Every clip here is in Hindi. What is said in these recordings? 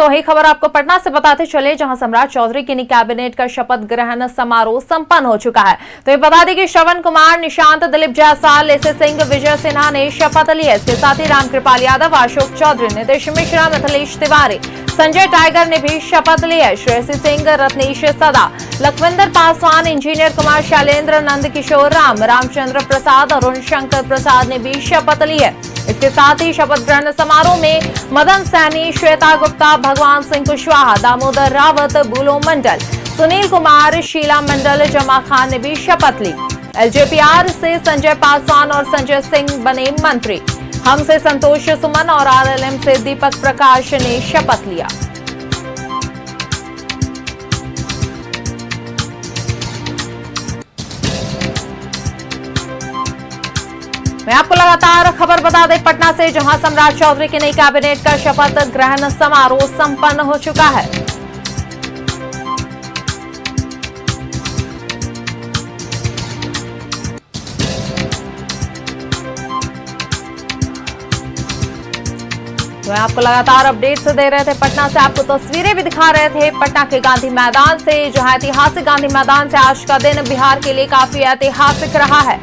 तो वही खबर आपको पटना से बताते चले, जहां सम्राट चौधरी की कैबिनेट का शपथ ग्रहण समारोह संपन्न हो चुका है। तो ये बता दें कि श्रवण कुमार, निशांत, दिलीप जायसवाल, लेसी सिंह, विजय सिन्हा ने शपथ ली है। इसके साथ ही रामकृपाल यादव, अशोक चौधरी, नीतीश मिश्रा, मिथिलेश तिवारी, संजय टाइगर ने भी शपथ ली है। श्रेयसी सिंह, रत्नेश सदा, लखविंदर पासवान, इंजीनियर कुमार, शैलेंद्र, नंद किशोर राम, रामचंद्र प्रसाद, अरुण शंकर प्रसाद ने भी शपथ ली है। इसके साथ ही शपथ ग्रहण समारोह में मदन सैनी, श्वेता गुप्ता, भगवान सिंह कुशवाहा, दामोदर रावत, बुलो मंडल, सुनील कुमार, शीला मंडल, जमा खान ने भी शपथ ली। एलजेपीआर से संजय पासवान और संजय सिंह बने मंत्री। हम से संतोष सुमन और आरएलएम से दीपक प्रकाश ने शपथ लिया। मैं आपको लगातार खबर बता दें पटना से, जहां सम्राट चौधरी की नई कैबिनेट का शपथ ग्रहण समारोह संपन्न हो चुका है। तो आपको लगातार अपडेट्स दे रहे थे पटना से, आपको तस्वीरें भी दिखा रहे थे पटना के गांधी मैदान से, जहां ऐतिहासिक गांधी मैदान से आज का दिन बिहार के लिए काफी ऐतिहासिक रहा है।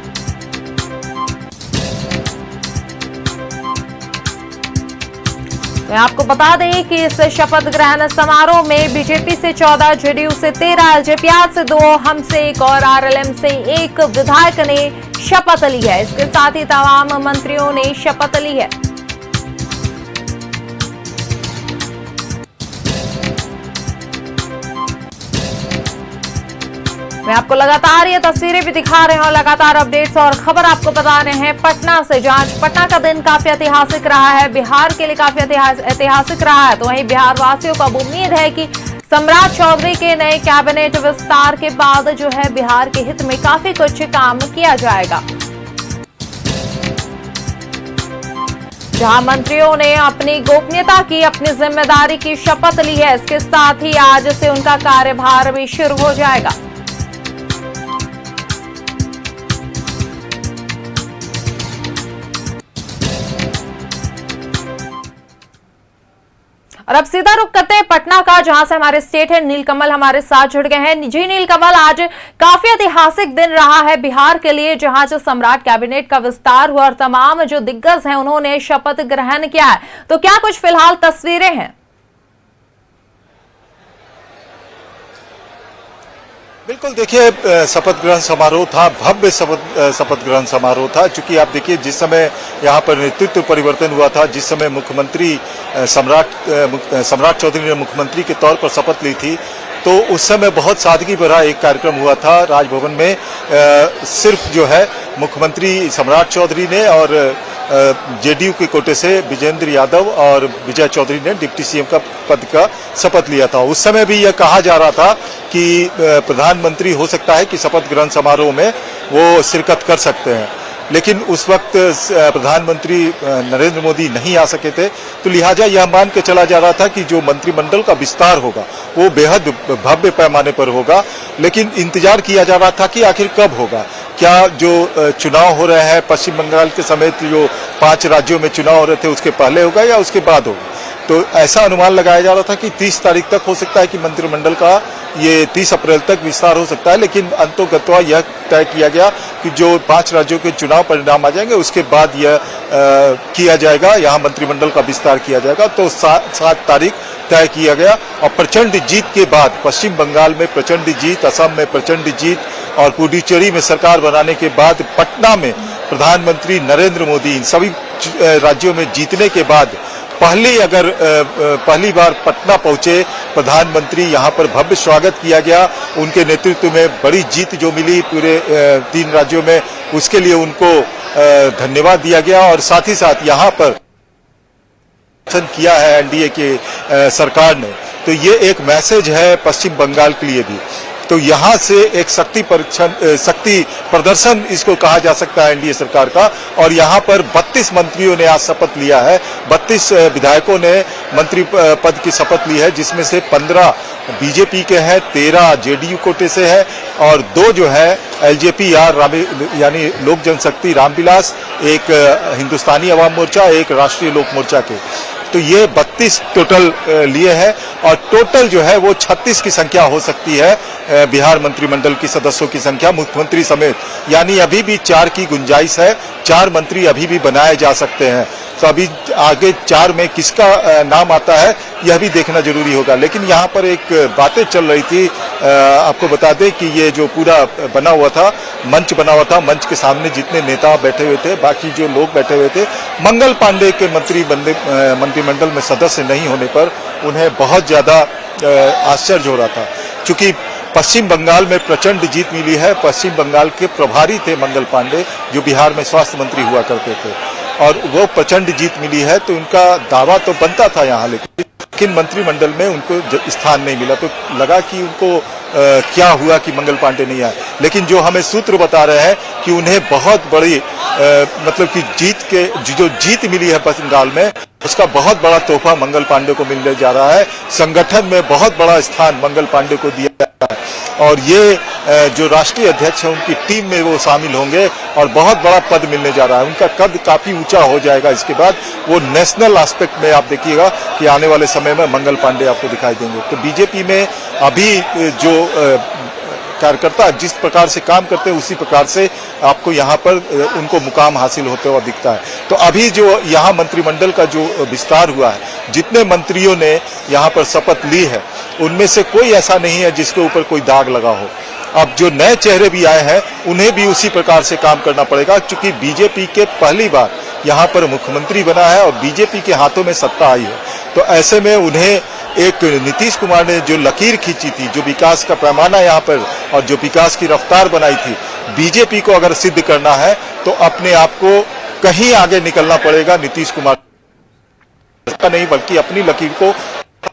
मैं आपको बता दें कि इस शपथ ग्रहण समारोह में बीजेपी से 14, जेडीयू से 13, एलजेपीआर से 2, हम से 1 और आरएलएम से 1 विधायक ने शपथ ली है। इसके साथ ही तमाम मंत्रियों ने शपथ ली है। मैं आपको लगातार ये तस्वीरें भी दिखा रहे हैं और लगातार अपडेट्स और खबर आपको बता रहे हैं पटना से, जहां पटना का दिन काफी ऐतिहासिक रहा है, बिहार के लिए काफी ऐतिहासिक रहा है। तो वहीं बिहार वासियों को अब उम्मीद है कि सम्राट चौधरी के नए कैबिनेट विस्तार के बाद जो है बिहार के हित में काफी कुछ काम किया जाएगा। जहां मंत्रियों ने अपनी गोपनीयता की, अपनी जिम्मेदारी की शपथ ली है। इसके साथ ही आज से उनका कार्यभार भी शुरू हो जाएगा। और अब सीधा रुख करते हैं पटना का, जहां से हमारे स्टेट है नीलकमल हमारे साथ जुड़ गए हैं। जी नीलकमल, आज काफी ऐतिहासिक दिन रहा है बिहार के लिए, जहां जो सम्राट कैबिनेट का विस्तार हुआ और तमाम जो दिग्गज हैं उन्होंने शपथ ग्रहण किया है। तो क्या कुछ फिलहाल तस्वीरें हैं? बिल्कुल, देखिए शपथ ग्रहण समारोह था, भव्य शपथ ग्रहण समारोह था। चूंकि आप देखिए जिस समय यहाँ पर नेतृत्व परिवर्तन हुआ था, जिस समय मुख्यमंत्री सम्राट चौधरी ने मुख्यमंत्री के तौर पर शपथ ली थी, तो उस समय बहुत सादगी भरा एक कार्यक्रम हुआ था राजभवन में। सिर्फ जो है मुख्यमंत्री सम्राट चौधरी ने और जेडीयू के कोटे से विजेंद्र यादव और विजय चौधरी ने डिप्टी सीएम का पद का शपथ लिया था। उस समय भी यह कहा जा रहा था कि प्रधानमंत्री हो सकता है कि शपथ ग्रहण समारोह में वो शिरकत कर सकते हैं, लेकिन उस वक्त प्रधानमंत्री नरेंद्र मोदी नहीं आ सके थे। तो लिहाजा यह मान के चला जा रहा था कि जो मंत्रिमंडल का विस्तार होगा वो बेहद भव्य पैमाने पर होगा, लेकिन इंतजार किया जा रहा था कि आखिर कब होगा। क्या जो चुनाव हो रहे हैं पश्चिम बंगाल के समेत जो 5 राज्यों में चुनाव हो रहे थे उसके पहले होगा या उसके बाद होगा। तो ऐसा अनुमान लगाया जा रहा था कि 30 तारीख तक हो सकता है कि मंत्रिमंडल का ये 30 अप्रैल तक विस्तार हो सकता है, लेकिन अंतोगत्वा यह तय किया गया कि जो 5 राज्यों के चुनाव परिणाम आ जाएंगे उसके बाद यह किया जाएगा, यहाँ मंत्रिमंडल का विस्तार किया जाएगा। तो 7 तारीख तय किया गया और प्रचंड जीत के बाद, पश्चिम बंगाल में प्रचंड जीत, असम में प्रचंड जीत और पुडुचेरी में सरकार बनाने के बाद पटना में प्रधानमंत्री नरेंद्र मोदी इन सभी राज्यों में जीतने के बाद पहली बार पटना पहुंचे प्रधानमंत्री। यहाँ पर भव्य स्वागत किया गया, उनके नेतृत्व में बड़ी जीत जो मिली पूरे 3 राज्यों में, उसके लिए उनको धन्यवाद दिया गया। और साथ ही साथ यहाँ पर किया है एनडीए के सरकार ने, तो ये एक मैसेज है पश्चिम बंगाल के लिए भी। तो यहाँ से एक शक्ति प्रदर्शन इसको कहा जा सकता है एनडीए सरकार का। और यहाँ पर 32 मंत्रियों ने आज शपथ लिया है, 32 विधायकों ने मंत्री पद की शपथ ली है, जिसमें से 15 बीजेपी के हैं, 13 जेडीयू कोटे से है और 2 जो है एलजेपीआर यानी लोक जनशक्ति रामविलास, एक हिंदुस्तानी अवाम मोर्चा, एक राष्ट्रीय लोक मोर्चा के। तो ये 32 टोटल लिए हैं और टोटल जो है वो 36 की संख्या हो सकती है बिहार मंत्रिमंडल की सदस्यों की संख्या मुख्यमंत्री समेत, यानी अभी भी 4 की गुंजाइश है, 4 मंत्री अभी भी बनाए जा सकते हैं। तो अभी आगे 4 में किसका नाम आता है यह भी देखना जरूरी होगा। लेकिन यहाँ पर एक बातें चल रही थी, आपको बता दें कि ये जो पूरा बना हुआ था, मंच बना हुआ था, मंच के सामने जितने नेता बैठे हुए थे, बाकी जो लोग बैठे हुए थे, मंगल पांडे के मंत्रिमंडल में सदस्य नहीं होने पर उन्हें बहुत ज्यादा आश्चर्य हो रहा था, क्योंकि पश्चिम बंगाल में प्रचंड जीत मिली है। पश्चिम बंगाल के प्रभारी थे मंगल पांडे, जो बिहार में स्वास्थ्य मंत्री हुआ करते थे, और वो प्रचंड जीत मिली है, तो उनका दावा तो बनता था यहाँ, लेकिन मंत्रिमंडल में उनको स्थान नहीं मिला। तो लगा कि उनको क्या हुआ कि मंगल पांडे नहीं आए, लेकिन जो हमें सूत्र बता रहे हैं कि उन्हें बहुत बड़ी मतलब कि जो जीत मिली है पश्चिम बंगाल में, उसका बहुत बड़ा तोहफा मंगल पांडे को मिलने जा रहा है। संगठन में बहुत बड़ा स्थान मंगल पांडे को दिया है और ये जो राष्ट्रीय अध्यक्ष है उनकी टीम में वो शामिल होंगे और बहुत बड़ा पद मिलने जा रहा है। उनका कद काफी ऊंचा हो जाएगा। इसके बाद वो नेशनल एस्पेक्ट में आप देखिएगा कि आने वाले समय में मंगल पांडे आपको दिखाई देंगे। तो बीजेपी में अभी जो कार्यकर्ता जिस प्रकार से काम करते हैं उसी प्रकार से आपको यहाँ पर उनको मुकाम हासिल होते हुआ दिखता है। तो अभी जो यहाँ मंत्रिमंडल का जो विस्तार हुआ है, जितने मंत्रियों ने यहाँ पर शपथ ली है, उनमें से कोई ऐसा नहीं है जिसके ऊपर कोई दाग लगा हो। अब जो नए चेहरे भी आए हैं उन्हें भी उसी प्रकार से काम करना पड़ेगा, क्योंकि बीजेपी के पहली बार यहाँ पर मुख्यमंत्री बना है और बीजेपी के हाथों में सत्ता आई है। तो ऐसे में उन्हें एक नीतीश कुमार ने जो लकीर खींची थी, जो विकास का पैमाना यहाँ पर और जो विकास की रफ्तार बनाई थी, बीजेपी को अगर सिद्ध करना है तो अपने आप को कहीं आगे निकलना पड़ेगा। नीतीश कुमार नहीं बल्कि अपनी लकीर को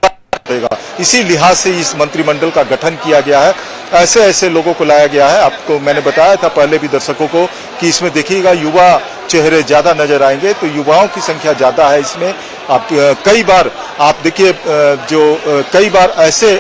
पड़ेगा। इसी लिहाज से इस मंत्रिमंडल का गठन किया गया है। ऐसे ऐसे लोगों को लाया गया है। आपको मैंने बताया था पहले भी दर्शकों को कि इसमें देखिएगा युवा चेहरे ज्यादा नजर आएंगे, तो युवाओं की संख्या ज्यादा है इसमें। आप कई बार आप देखिए कई बार ऐसे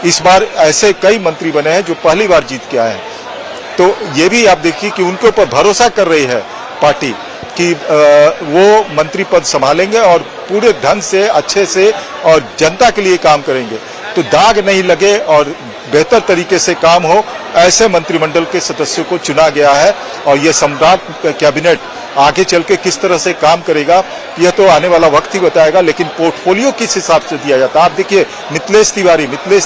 इस बार ऐसे कई मंत्री बने हैं जो पहली बार जीत के आए हैं। तो ये भी आप देखिए कि उनके ऊपर भरोसा कर रही है पार्टी कि वो मंत्री पद संभालेंगे और पूरे ढंग से अच्छे से और जनता के लिए काम करेंगे, तो दाग नहीं लगे और बेहतर तरीके से काम हो, ऐसे मंत्रिमंडल के सदस्यों को चुना गया है। और ये सम्राट कैबिनेट आगे चल के किस तरह से काम करेगा यह तो आने वाला वक्त ही बताएगा, लेकिन पोर्टफोलियो किस हिसाब से दिया जाता है। आप देखिए मिथिलेश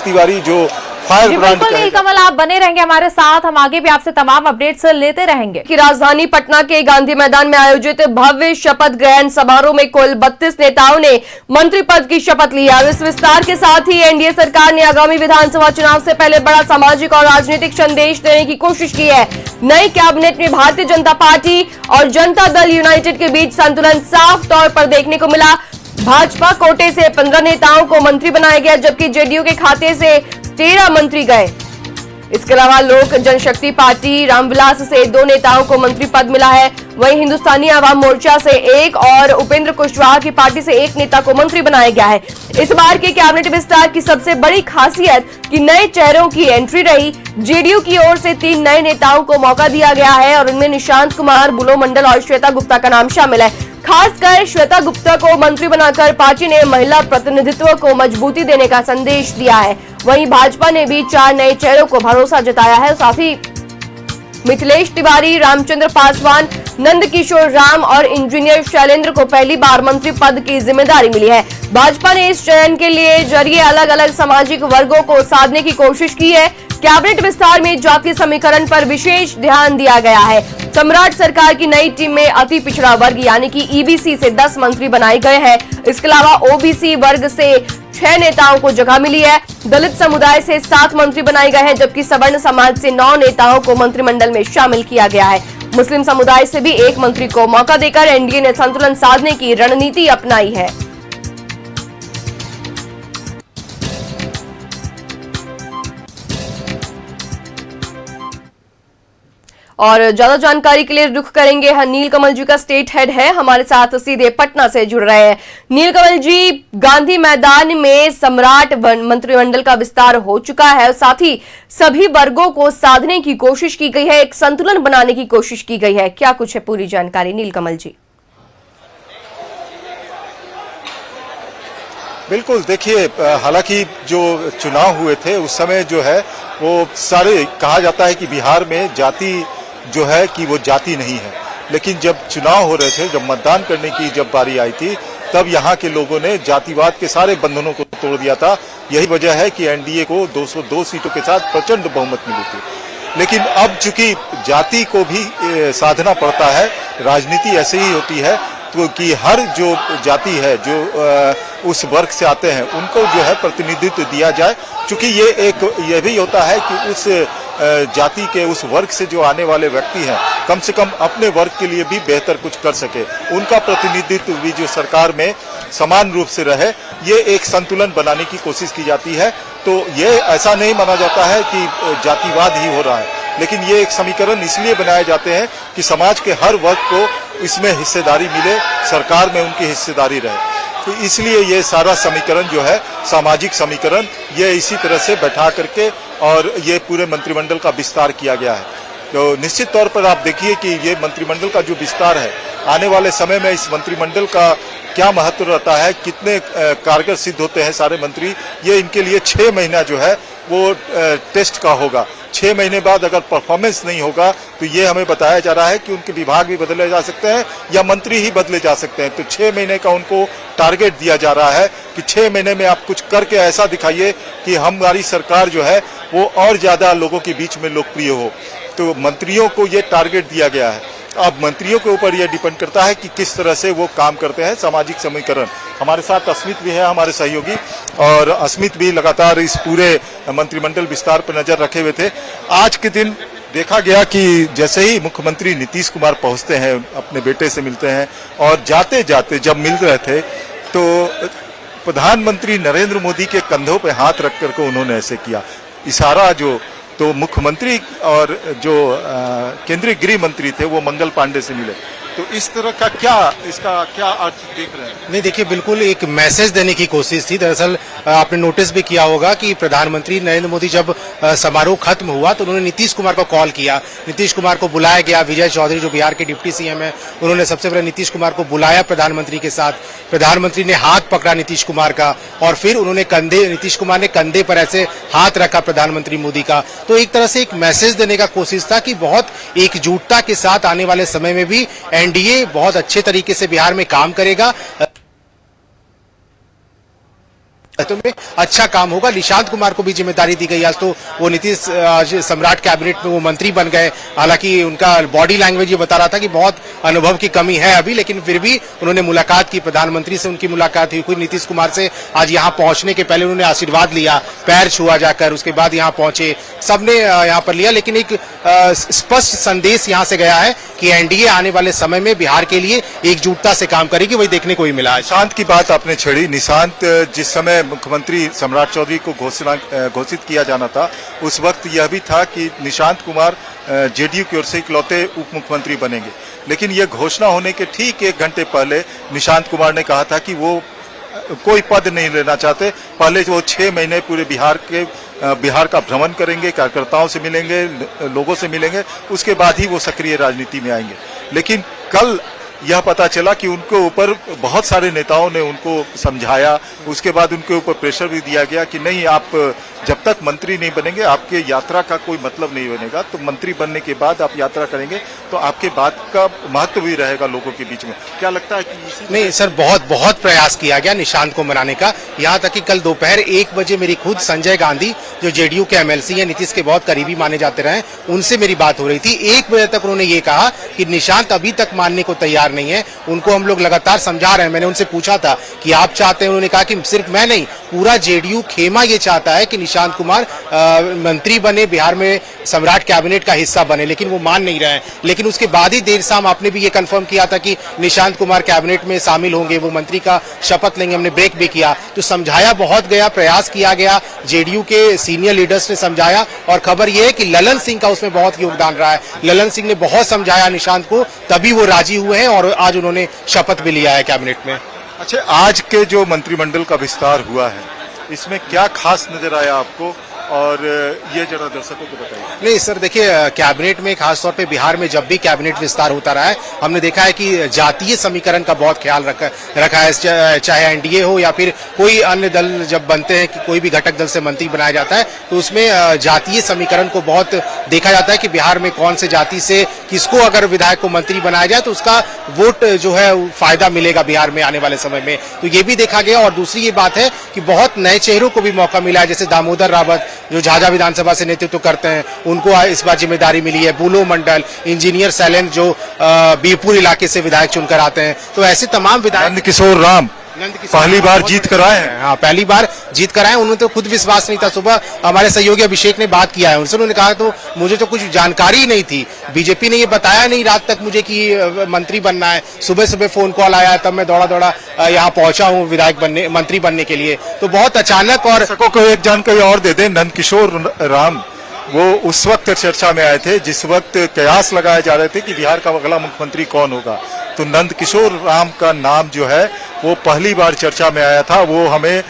तिवारी जो फायर ब्रांड का नीलकमल, आप बने रहेंगे हमारे साथ, हम आगे भी आपसे तमाम अपडेट्स लेते रहेंगे। कि राजधानी पटना के गांधी मैदान में आयोजित भव्य शपथ ग्रहण समारोह में कुल 32 नेताओं ने मंत्री पद की शपथ ली है। इस विस्तार के साथ ही एनडीए सरकार ने आगामी विधानसभा चुनाव से पहले बड़ा सामाजिक और राजनीतिक संदेश देने की कोशिश की है। नई कैबिनेट में भारतीय जनता पार्टी और जनता दल यूनाइटेड के बीच संतुलन साफ तौर पर देखने को मिला। भाजपा कोटे से 15 नेताओं को मंत्री बनाया गया, जबकि जेडीयू के खाते से 13 मंत्री गए। इसके अलावा लोक जनशक्ति पार्टी रामविलास से 2 नेताओं को मंत्री पद मिला है। वहीं हिंदुस्तानी आवाम मोर्चा से 1 और उपेंद्र कुशवाहा की पार्टी से 1 नेता को मंत्री बनाया गया है। इस बार के कैबिनेट विस्तार की सबसे बड़ी खासियत कि नए चेहरों की एंट्री रही। जेडीयू की ओर से 3 नए नेताओं को मौका दिया गया है और उनमें निशांत कुमार, बुलो मंडल और श्वेता गुप्ता का नाम शामिल है। खासकर श्वेता गुप्ता को मंत्री बनाकर पार्टी ने महिला प्रतिनिधित्व को मजबूती देने का संदेश दिया है। वहीं भाजपा ने भी 4 नए चेहरों को भरोसा जताया है। साथ ही मिथिलेश तिवारी, रामचंद्र पासवान, नंदकिशोर राम और इंजीनियर शैलेंद्र को पहली बार मंत्री पद की जिम्मेदारी मिली है। भाजपा ने इस चयन के लिए जरिए अलग अलग सामाजिक वर्गों को साधने की कोशिश की है। कैबिनेट विस्तार में जातीय समीकरण पर विशेष ध्यान दिया गया है। सम्राट सरकार की नई टीम में अति पिछड़ा वर्ग यानी कि ईबीसी से 10 मंत्री बनाए गए हैं। इसके अलावा ओबीसी वर्ग से 6 नेताओं को जगह मिली है। दलित समुदाय से 7 मंत्री बनाए गए हैं, जबकि सवर्ण समाज से 9 नेताओं को मंत्रिमंडल में शामिल किया गया है। मुस्लिम समुदाय से भी 1 मंत्री को मौका देकर एनडीए ने संतुलन साधने की रणनीति अपनाई है। और ज्यादा जानकारी के लिए रुख करेंगे नीलकमल जी का स्टेट हेड है हमारे साथ सीधे पटना से जुड़ रहे हैं। नीलकमल जी, गांधी मैदान में सम्राट मंत्रिमंडल का विस्तार हो चुका है और साथ ही सभी वर्गों को साधने की कोशिश की गई है, एक संतुलन बनाने की कोशिश की गई है, क्या कुछ है पूरी जानकारी नीलकमल जी? बिल्कुल, देखिए हालांकि जो चुनाव हुए थे उस समय जो है वो सारे कहा जाता है कि बिहार में जाति जो है कि वो जाति नहीं है, लेकिन जब चुनाव हो रहे थे, जब मतदान करने की जब बारी आई थी, तब यहाँ के लोगों ने जातिवाद के सारे बंधनों को तोड़ दिया था। यही वजह है कि एनडीए को 202 सीटों के साथ प्रचंड बहुमत मिली थी। लेकिन अब चूंकि जाति को भी साधना पड़ता है, राजनीति ऐसे ही होती है, तो कि हर जो जाति है, जो उस वर्ग से आते हैं, उनको जो है प्रतिनिधित्व दिया जाए। चूंकि ये भी होता है कि उस जाति के उस वर्ग से जो आने वाले व्यक्ति हैं, कम से कम अपने वर्ग के लिए भी बेहतर कुछ कर सके, उनका प्रतिनिधित्व भी जो सरकार में समान रूप से रहे, ये एक संतुलन बनाने की कोशिश की जाती है। तो ये ऐसा नहीं माना जाता है कि जातिवाद ही हो रहा है, लेकिन ये एक समीकरण इसलिए बनाए जाते हैं कि समाज के हर वर्ग को इसमें हिस्सेदारी मिले, सरकार में उनकी हिस्सेदारी रहे। तो इसलिए ये सारा समीकरण जो है, सामाजिक समीकरण, ये इसी तरह से बैठा करके और ये पूरे मंत्रिमंडल का विस्तार किया गया है। तो निश्चित तौर पर आप देखिए कि ये मंत्रिमंडल का जो विस्तार है, आने वाले समय में इस मंत्रिमंडल का क्या महत्व रहता है, कितने कारगर सिद्ध होते हैं सारे मंत्री, ये इनके लिए 6 महीना जो है वो टेस्ट का होगा। 6 महीने बाद अगर परफॉर्मेंस नहीं होगा तो ये हमें बताया जा रहा है कि उनके विभाग भी बदले जा सकते हैं या मंत्री ही बदले जा सकते हैं। तो 6 महीने का उनको टारगेट दिया जा रहा है कि 6 महीने में आप कुछ करके ऐसा दिखाइए कि हमारी सरकार जो है वो और ज्यादा लोगों के बीच में लोकप्रिय हो। तो मंत्रियों को ये टारगेट दिया गया है। अब मंत्रियों के ऊपर यह डिपेंड करता है कि किस तरह से वो काम करते हैं। सामाजिक समीकरण, हमारे साथ अस्मित भी है, हमारे सहयोगी, और अस्मित भी लगातार इस पूरे मंत्रिमंडल विस्तार पर नजर रखे हुए थे। आज के दिन देखा गया कि जैसे ही मुख्यमंत्री नीतीश कुमार पहुंचते हैं, अपने बेटे से मिलते हैं, और जाते जाते जब मिल रहे थे तो प्रधानमंत्री नरेंद्र मोदी के कंधों पे हाथ रख करके उन्होंने ऐसे किया इशारा। जो तो मुख्यमंत्री और जो केंद्रीय गृह मंत्री थे वो मंगल पांडे से मिले। तो इस तरह का इसका क्या अर्थ देख रहे हैं? नहीं, देखिए, बिल्कुल एक मैसेज देने की कोशिश थी। दरअसल आपने नोटिस भी किया होगा कि प्रधानमंत्री नरेंद्र मोदी जब समारोह खत्म हुआ तो उन्होंने नीतीश कुमार को कॉल किया, नीतीश कुमार को बुलाया गया। विजय चौधरी जो बिहार के डिप्टी सीएम है, उन्होंने सबसे पहले नीतीश कुमार को बुलाया प्रधानमंत्री के साथ। प्रधानमंत्री ने हाथ पकड़ा नीतीश कुमार का और फिर उन्होंने नीतीश कुमार ने कंधे पर ऐसे हाथ रखा प्रधानमंत्री मोदी का। तो एक तरह से एक मैसेज देने का कोशिश था कि बहुत एकजुटता के साथ आने वाले समय में भी एनडीए बहुत अच्छे तरीके से बिहार में काम करेगा, तो में अच्छा काम होगा। निशांत कुमार को भी जिम्मेदारी दी गई। आज तो वो नीतीश सम्राट कैबिनेट में वो मंत्री बन गए। हालांकि उनका बॉडी लैंग्वेज ये बता रहा था कि बहुत अनुभव की कमी है अभी, लेकिन फिर भी उन्होंने मुलाकात की, प्रधानमंत्री से उनकी मुलाकात हुई। खुद नीतीश कुमार से आज यहाँ पहुंचने के पहले उन्होंने आशीर्वाद लिया, पैर छुआ जाकर, उसके बाद यहाँ पहुंचे, सबने यहाँ पर लिया। लेकिन एक स्पष्ट संदेश यहाँ से गया है कि एनडीए आने वाले समय में बिहार के लिए एकजुटता से काम करेगी, वही देखने को ही मिला। निशांत की बात आपने छेड़ी। निशांत जिस समय मुख्यमंत्री सम्राट चौधरी को घोषित किया जाना था, उस वक्त यह भी था कि निशांत कुमार जेडीयू की ओर से इकलौते उप मुख्यमंत्री बनेंगे। लेकिन यह घोषणा होने के ठीक 1 घंटे पहले निशांत कुमार ने कहा था कि वो कोई पद नहीं लेना चाहते। पहले वो 6 महीने पूरे बिहार का भ्रमण करेंगे, कार्यकर्ताओं से मिलेंगे, लोगों से मिलेंगे, उसके बाद ही वो सक्रिय राजनीति में आएंगे। लेकिन कल यह पता चला कि उनके ऊपर बहुत सारे नेताओं ने उनको समझाया, उसके बाद उनके ऊपर प्रेशर भी दिया गया कि नहीं, आप जब तक मंत्री नहीं बनेंगे आपके यात्रा का कोई मतलब नहीं बनेगा। तो मंत्री बनने के बाद आप यात्रा करेंगे तो आपके बात का महत्व भी रहेगा लोगों के बीच में। क्या लगता है कि नहीं सर, बहुत प्रयास किया गया निशांत को मनाने का। यहाँ तक कि कल दोपहर 1 बजे मेरी खुद संजय गांधी जो जेडीयू के एमएलसी हैं, नीतीश के बहुत करीबी माने जाते रहे, उनसे मेरी बात हो रही थी। 1 बजे तक उन्होंने ये कहा कि निशांत अभी तक मानने को तैयार नहीं है, उनको हम लोग लगातार समझा रहे हैं। मैंने उनसे पूछा था कि आप चाहते हैं, उन्होंने कहा कि सिर्फ मैं नहीं, पूरा जेडीयू खेमा ये चाहता है कि निशांत कुमार मंत्री बने, बिहार में सम्राट कैबिनेट का हिस्सा बने, लेकिन वो मान नहीं रहे हैं। लेकिन उसके बाद ही देर शाम आपने भी ये कंफर्म किया था कि निशांत कुमार कैबिनेट में शामिल होंगे, वो मंत्री का शपथ लेंगे। हमने ब्रेक भी किया, तो समझाया बहुत गया, प्रयास किया गया, जेडीयू के सीनियर लीडर्स ने समझाया। और खबर यह है कि ललन सिंह का उसमें बहुत योगदान रहा है। ललन सिंह ने बहुत समझाया निशांत को, तभी वो राजी हुए हैं और आज उन्होंने शपथ भी लिया है कैबिनेट में। अच्छा, आज के जो मंत्रिमंडल का विस्तार हुआ है, इसमें क्या खास नजर आया आपको और ये जरा दर्शकों को बताइए। नहीं सर, देखिए कैबिनेट में खासतौर पे बिहार में जब भी कैबिनेट विस्तार होता रहा है, हमने देखा है कि जातीय समीकरण का बहुत ख्याल रखा है। चाहे एनडीए हो या फिर कोई अन्य दल जब बनते हैं, कि कोई भी घटक दल से मंत्री बनाया जाता है, तो उसमें जातीय समीकरण को बहुत देखा जाता है कि बिहार में कौन से जाति से किसको अगर विधायक को मंत्री बनाया जाए तो उसका वोट जो है फायदा मिलेगा बिहार में आने वाले समय में। तो ये भी देखा गया। और दूसरी ये बात है कि बहुत नए चेहरों को भी मौका मिला है, जैसे दामोदर रावत जो झाझा विधानसभा से नेतृत्व करते हैं, उनको इस बार जिम्मेदारी मिली है। बुलो मंडल, इंजीनियर सैलेंट जो बीरपुर इलाके से विधायक चुनकर आते हैं। तो ऐसे तमाम विधायक, नंदकिशोर राम पहली बार जीत कर आए हैं। हाँ, पहली बार जीत कर आए। उन्हें तो खुद विश्वास नहीं था। सुबह हमारे सहयोगी अभिषेक ने बात किया है उनसे, उन्होंने कहा तो मुझे तो कुछ जानकारी ही नहीं थी, बीजेपी ने ये बताया नहीं रात तक मुझे कि मंत्री बनना है। सुबह सुबह फोन कॉल आया, तब मैं दौड़ा यहाँ पहुंचा हूँ मंत्री बनने के लिए। तो बहुत अचानक। और दर्शकों को एक जानकारी और दे दें, नंदकिशोर राम वो उस वक्त चर्चा में आए थे जिस वक्त कयास लगाए जा रहे थे कि बिहार का अगला मुख्यमंत्री कौन होगा। तो नंदकिशोर राम का नाम जो है वो पहली बार चर्चा में आया था। वो हमें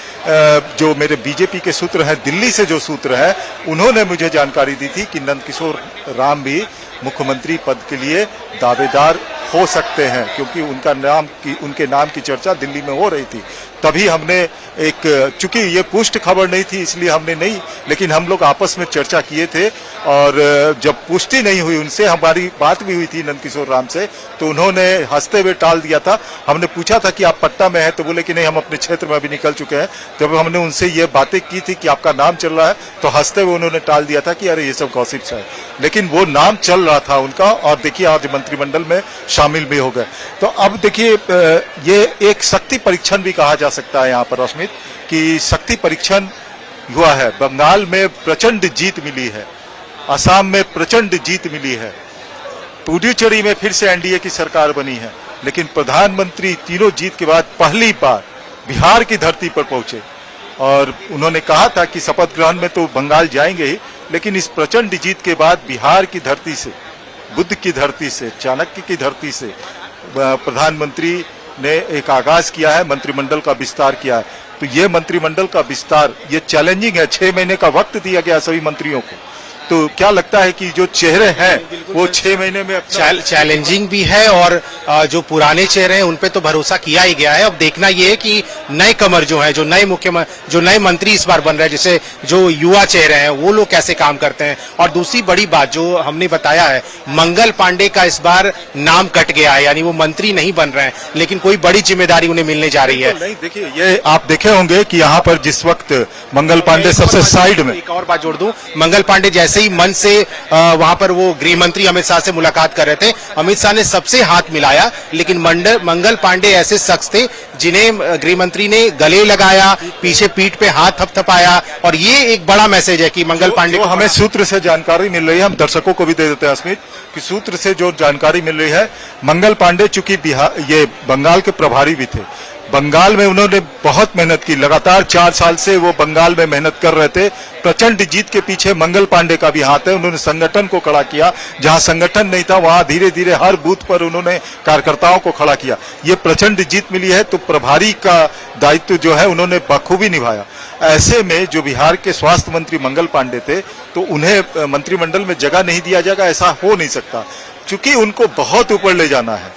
जो मेरे बीजेपी के सूत्र हैं, दिल्ली से जो सूत्र है, उन्होंने मुझे जानकारी दी थी कि नंदकिशोर राम भी मुख्यमंत्री पद के लिए दावेदार हो सकते हैं, क्योंकि उनके नाम की चर्चा दिल्ली में हो रही थी। तभी हमने चूंकि ये पुष्ट खबर नहीं थी इसलिए हमने नहीं, लेकिन हम लोग आपस में चर्चा किए थे और जब पुष्टि नहीं हुई उनसे, हमारी बात भी हुई थी नंदकिशोर राम से, तो उन्होंने हंसते हुए टाल दिया था। हमने पूछा था कि आप पट्टा में हैं, तो बोले कि नहीं, हम अपने क्षेत्र में अभी निकल चुके हैं। जब हमने उनसे ये बातें की थी कि आपका नाम चल रहा है, तो हंसते हुए उन्होंने टाल दिया था कि अरे ये सब गॉसिप्स है। लेकिन वो नाम चल रहा था उनका, और देखिए आज मंत्रिमंडल में शामिल भी हो गए। तो अब देखिए ये एक शक्ति परीक्षण भी कहा जा सकता है यहाँ पर अश्मित, कि शक्ति परीक्षण हुआ है। बंगाल में प्रचंड जीत मिली है, असम में प्रचंड जीत मिली है, पुडुचेरी में फिर से एनडीए की सरकार बनी है, लेकिन प्रधानमंत्री तीनों जीत के बाद पहली बार बिहार की धरती पर पहुंचे। और उन्होंने कहा था कि शपथ ग्रहण में तो बंगाल जाएंगे ही, लेकिन इस प्रचंड जीत के बाद बिहार की धरती से, बुद्ध की धरती से, चाणक्य की धरती से प्रधानमंत्री ने एक आगाज किया है, मंत्रिमंडल का विस्तार किया है। तो ये मंत्रिमंडल का विस्तार ये चैलेंजिंग है। 6 महीने का वक्त दिया गया सभी मंत्रियों को। तो क्या लगता है कि जो चेहरे हैं वो 6 महीने में चैलेंजिंग भी है, और जो पुराने चेहरे हैं उन पे तो भरोसा किया ही गया है। अब देखना ये है कि नए कमर जो हैं, जो नए मंत्री इस बार बन रहे हैं, जैसे जो युवा चेहरे हैं, वो लोग कैसे काम करते हैं। और दूसरी बड़ी बात जो हमने बताया है, मंगल पांडे का इस बार नाम कट गया है, यानी वो मंत्री नहीं बन रहे हैं, लेकिन कोई बड़ी जिम्मेदारी उन्हें मिलने जा रही है। नहीं, देखिए ये आप देखे होंगे कि यहाँ पर जिस वक्त मंगल पांडे सबसे साइड में, एक और बात जोड़ दूं, मंगल पांडे जैसे ही मन से वहां पर वो गृह मंत्री अमित शाह से मुलाकात कर रहे थे, अमित शाह ने सबसे हाथ मिलाया, लेकिन मंगल पांडे ऐसे शख्स थे जिन्हें गृह मंत्री ने गले लगाया, पीछे पीठ पे हाथ थपथपाया। और ये एक बड़ा मैसेज है कि मंगल पांडे को हमें सूत्र से जानकारी मिल रही है, हम दर्शकों को भी दे देते हैं अस्मित, कि सूत्र से जो जानकारी मिल रही है, मंगल पांडे चूंकि ये बंगाल के प्रभारी भी थे, बंगाल में उन्होंने बहुत मेहनत की, लगातार 4 साल से वो बंगाल में मेहनत कर रहे थे। प्रचंड जीत के पीछे मंगल पांडे का भी हाथ है। उन्होंने संगठन को खड़ा किया, जहां संगठन नहीं था वहां धीरे धीरे हर बूथ पर उन्होंने कार्यकर्ताओं को खड़ा किया। ये प्रचंड जीत मिली है, तो प्रभारी का दायित्व जो है उन्होंने बखूबी निभाया। ऐसे में जो बिहार के स्वास्थ्य मंत्री मंगल पांडे थे, तो उन्हें मंत्रिमंडल में जगह नहीं दिया जाएगा, ऐसा हो नहीं सकता, क्योंकि उनको बहुत ऊपर ले जाना है।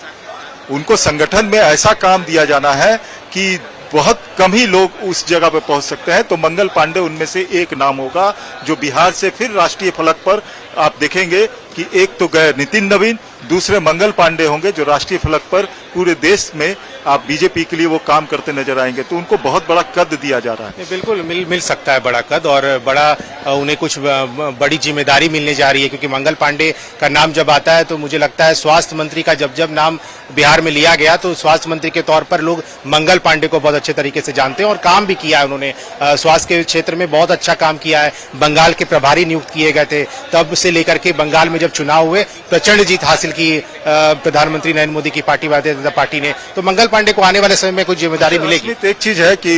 उनको संगठन में ऐसा काम दिया जाना है कि बहुत कम ही लोग उस जगह पे पहुंच सकते हैं। तो मंगल पांडे उनमें से एक नाम होगा जो बिहार से फिर राष्ट्रीय फलक पर आप देखेंगे कि एक तो गए नितिन नवीन, दूसरे मंगल पांडे होंगे जो राष्ट्रीय फलक पर पूरे देश में आप बीजेपी के लिए वो काम करते नजर आएंगे। तो उनको बहुत बड़ा कद दिया जा रहा है। बिल्कुल मिल सकता है बड़ा कद, और बड़ा उन्हें कुछ बड़ी जिम्मेदारी मिलने जा रही है, क्योंकि मंगल पांडे का नाम जब आता है तो मुझे लगता है स्वास्थ्य मंत्री का जब नाम बिहार में लिया गया तो स्वास्थ्य मंत्री के तौर पर लोग मंगल पांडे को बहुत अच्छे तरीके से जानते हैं, और काम भी किया है उन्होंने। स्वास्थ्य के क्षेत्र में बहुत अच्छा काम किया है। बंगाल के प्रभारी नियुक्त किए गए थे, तब से लेकर के बंगाल में जब चुनाव हुए प्रचंड जीत हासिल की प्रधानमंत्री नरेंद्र मोदी की पार्टी, भारतीय जनता पार्टी ने। तो मंगल पांडे को आने वाले समय में कुछ जिम्मेदारी मिलेगी। एक चीज है कि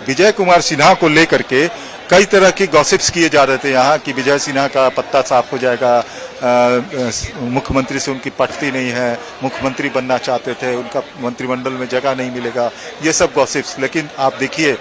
विजय कुमार सिन्हा को लेकर के कई तरह की गॉसिप्स किए जा रहे थे यहाँ, कि विजय सिन्हा का पत्ता साफ हो जाएगा, मुख्यमंत्री से उनकी पटती नहीं है, मुख्यमंत्री बनना चाहते थे, उनका मंत्रिमंडल में जगह नहीं मिलेगा, ये सब गॉसिप्स। लेकिन आप देखिए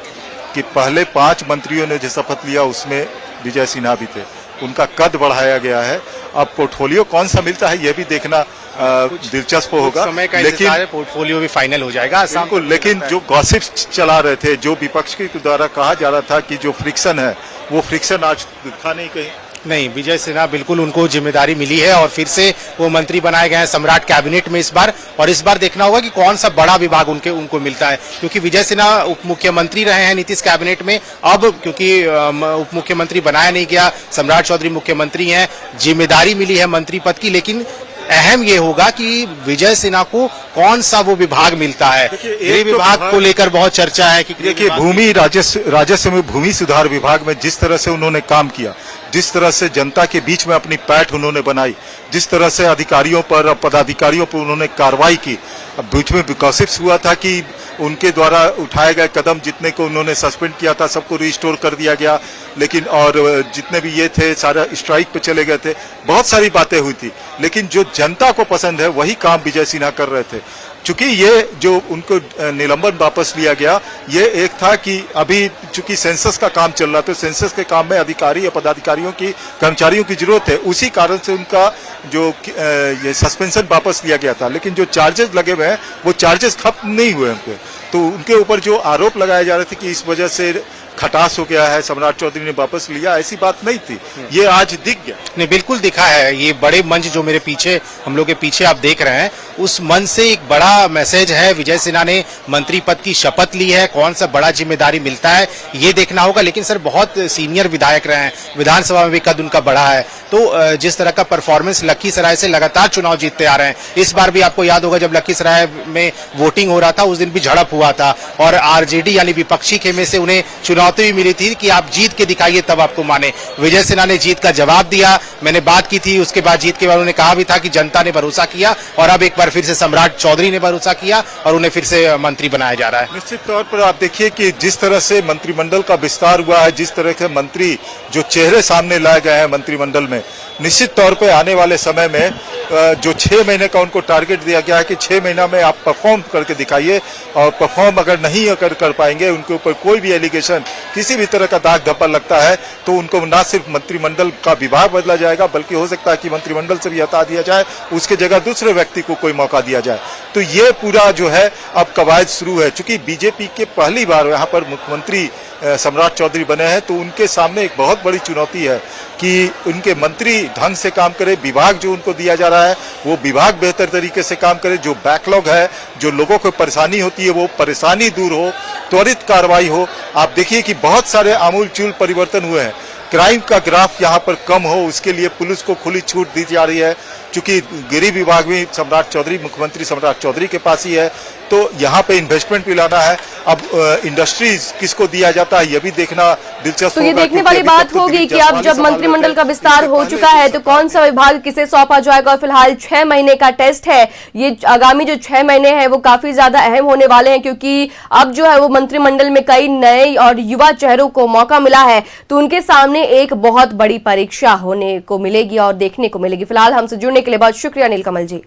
कि पहले 5 मंत्रियों ने जो शपथ लिया उसमें विजय सिन्हा भी थे, उनका कद बढ़ाया गया है। अब पोर्टफोलियो कौन सा मिलता है ये भी देखना दिलचस्प होगा, समय का लेकिन इंतजार है, पोर्टफोलियो भी फाइनल हो जाएगा। बिल्कुल, लेकिन जो गॉसिप्स चला रहे थे, जो विपक्ष के द्वारा कहा जा रहा था कि जो फ्रिक्शन है, वो फ्रिक्शन आज दिखा नहीं कहीं। नहीं, विजय सिन्हा बिल्कुल उनको जिम्मेदारी मिली है और फिर से वो मंत्री बनाए गए हैं सम्राट कैबिनेट में इस बार। और इस बार देखना होगा कि कौन सा बड़ा विभाग उनको मिलता है, क्योंकि विजय सिन्हा उप मुख्यमंत्री रहे हैं नीतीश कैबिनेट में। अब क्योंकि उप मुख्यमंत्री बनाया नहीं गया, सम्राट चौधरी मुख्यमंत्री हैं, जिम्मेदारी मिली है मंत्री पद की, लेकिन अहम ये होगा कि विजय सिन्हा को कौन सा वो विभाग मिलता है। गृह विभाग को लेकर बहुत चर्चा है कि देखिए, भूमि राजस्व में भूमि सुधार विभाग में जिस तरह से उन्होंने काम किया, जिस तरह से जनता के बीच में अपनी पैठ उन्होंने बनाई, जिस तरह से अधिकारियों पर और पदाधिकारियों पर उन्होंने कार्रवाई की। अब बीच में गॉसिप्स हुआ था कि उनके द्वारा उठाए गए कदम, जितने को उन्होंने सस्पेंड किया था सबको रिस्टोर कर दिया गया, लेकिन और जितने भी ये थे सारा स्ट्राइक पे चले गए थे, बहुत सारी बातें हुई थी। लेकिन जो जनता को पसंद है वही काम विजय सिन्हा कर रहे थे। चूंकि ये जो उनको निलंबन वापस लिया गया, ये एक था कि अभी चूंकि सेंसस का काम चल रहा था, सेंसस के काम में अधिकारी या पदाधिकारियों की, कर्मचारियों की जरूरत है, उसी कारण से उनका जो ये सस्पेंशन वापस लिया गया था। लेकिन जो चार्जेस लगे हुए हैं वो चार्जेस खत्म नहीं हुए उनके, तो उनके ऊपर जो आरोप लगाए जा रहे थे कि इस वजह से खटास हो गया है, सम्राट चौधरी ने वापस लिया, ऐसी बात नहीं थी। ये आज दिख गया। नहीं, बिल्कुल दिखा है। ये बड़े मंच जो मेरे पीछे, हम लोग के पीछे आप देख रहे हैं, उस मंच से एक बड़ा मैसेज है। विजय सिन्हा ने मंत्री पद की शपथ ली है, कौन सा बड़ा जिम्मेदारी मिलता है ये देखना होगा। लेकिन सर बहुत सीनियर विधायक रहे हैं, विधानसभा में भी कद उनका बड़ा है, तो जिस तरह का परफॉर्मेंस लखीसराय से लगातार चुनाव जीतते आ रहे हैं। इस बार भी आपको याद होगा जब लखीसराय में वोटिंग हो रहा था, उस दिन भी झड़प हुआ था और आरजेडी यानी विपक्षी खेमे से उन्हें चुनाव भी मिली थी कि आप जीत के दिखाइए तब आपको माने। विजय सिन्हा ने जीत का जवाब दिया, मैंने बात की थी उसके बाद, जीत के बाद उन्होंने कहा भी था कि जनता ने भरोसा किया और अब एक बार फिर से सम्राट चौधरी ने भरोसा किया और उन्हें फिर से मंत्री बनाया जा रहा है। निश्चित तौर पर आप देखिए कि जिस तरह से मंत्रिमंडल का विस्तार हुआ है, जिस तरह के मंत्री जो चेहरे सामने लाए गए हैं मंत्रिमंडल में, निश्चित तौर पर आने वाले समय में जो 6 महीने का उनको टारगेट दिया गया है कि 6 महीना में आप परफॉर्म करके दिखाइए, और परफॉर्म अगर नहीं कर पाएंगे, उनके ऊपर कोई भी एलिगेशन, किसी भी तरह का दाग धब्बा लगता है, तो उनको न सिर्फ मंत्रिमंडल का विभाग बदला जाएगा, बल्कि हो सकता है कि मंत्रिमंडल से भी हटा दिया जाए, उसके जगह दूसरे व्यक्ति को कोई मौका दिया जाए। तो ये पूरा जो है अब कवायद शुरू है। चूंकि बीजेपी के पहली बार यहाँ पर मुख्यमंत्री सम्राट चौधरी बने हैं, तो उनके सामने एक बहुत बड़ी चुनौती है कि उनके मंत्री ढंग से काम करे, विभाग जो उनको दिया जा रहा है वो विभाग बेहतर तरीके से काम करे, जो बैकलॉग है, जो लोगों को परेशानी होती है वो परेशानी दूर हो, त्वरित कार्रवाई हो। आप देखिए कि बहुत सारे आमूलचूल परिवर्तन हुए हैं। क्राइम का ग्राफ यहाँ पर कम हो, उसके लिए पुलिस को खुली छूट दी जा रही है। चूंकि गृह विभाग भी सम्राट चौधरी, मुख्यमंत्री सम्राट चौधरी के पास ही है, तो यहाँ पे इन्वेस्टमेंट भी लाना है। अब इंडस्ट्रीज किसको दिया जाता है ये भी देखना दिलचस्प तो ये देखने वाली बात होगी कि अब जब मंत्रिमंडल का विस्तार हो चुका है तो कौन सा विभाग किसे सौंपा जाएगा। फिलहाल 6 महीने का टेस्ट है, ये आगामी जो 6 महीने हैं वो काफी ज्यादा अहम होने वाले हैं, क्योंकि अब जो है वो मंत्रिमंडल में कई नए और युवा चेहरों को मौका मिला है, तो उनके सामने एक बहुत बड़ी परीक्षा होने को मिलेगी और देखने को मिलेगी। फिलहाल हमसे जुड़ने के लिए बहुत शुक्रिया Neelkamal ji.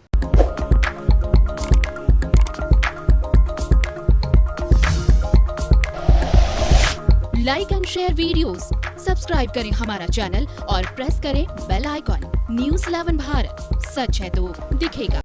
Like and share videos, subscribe करें हमारा चैनल और प्रेस करें बेल आइकॉन। न्यूज़ 11 भारत, सच है तो दिखेगा।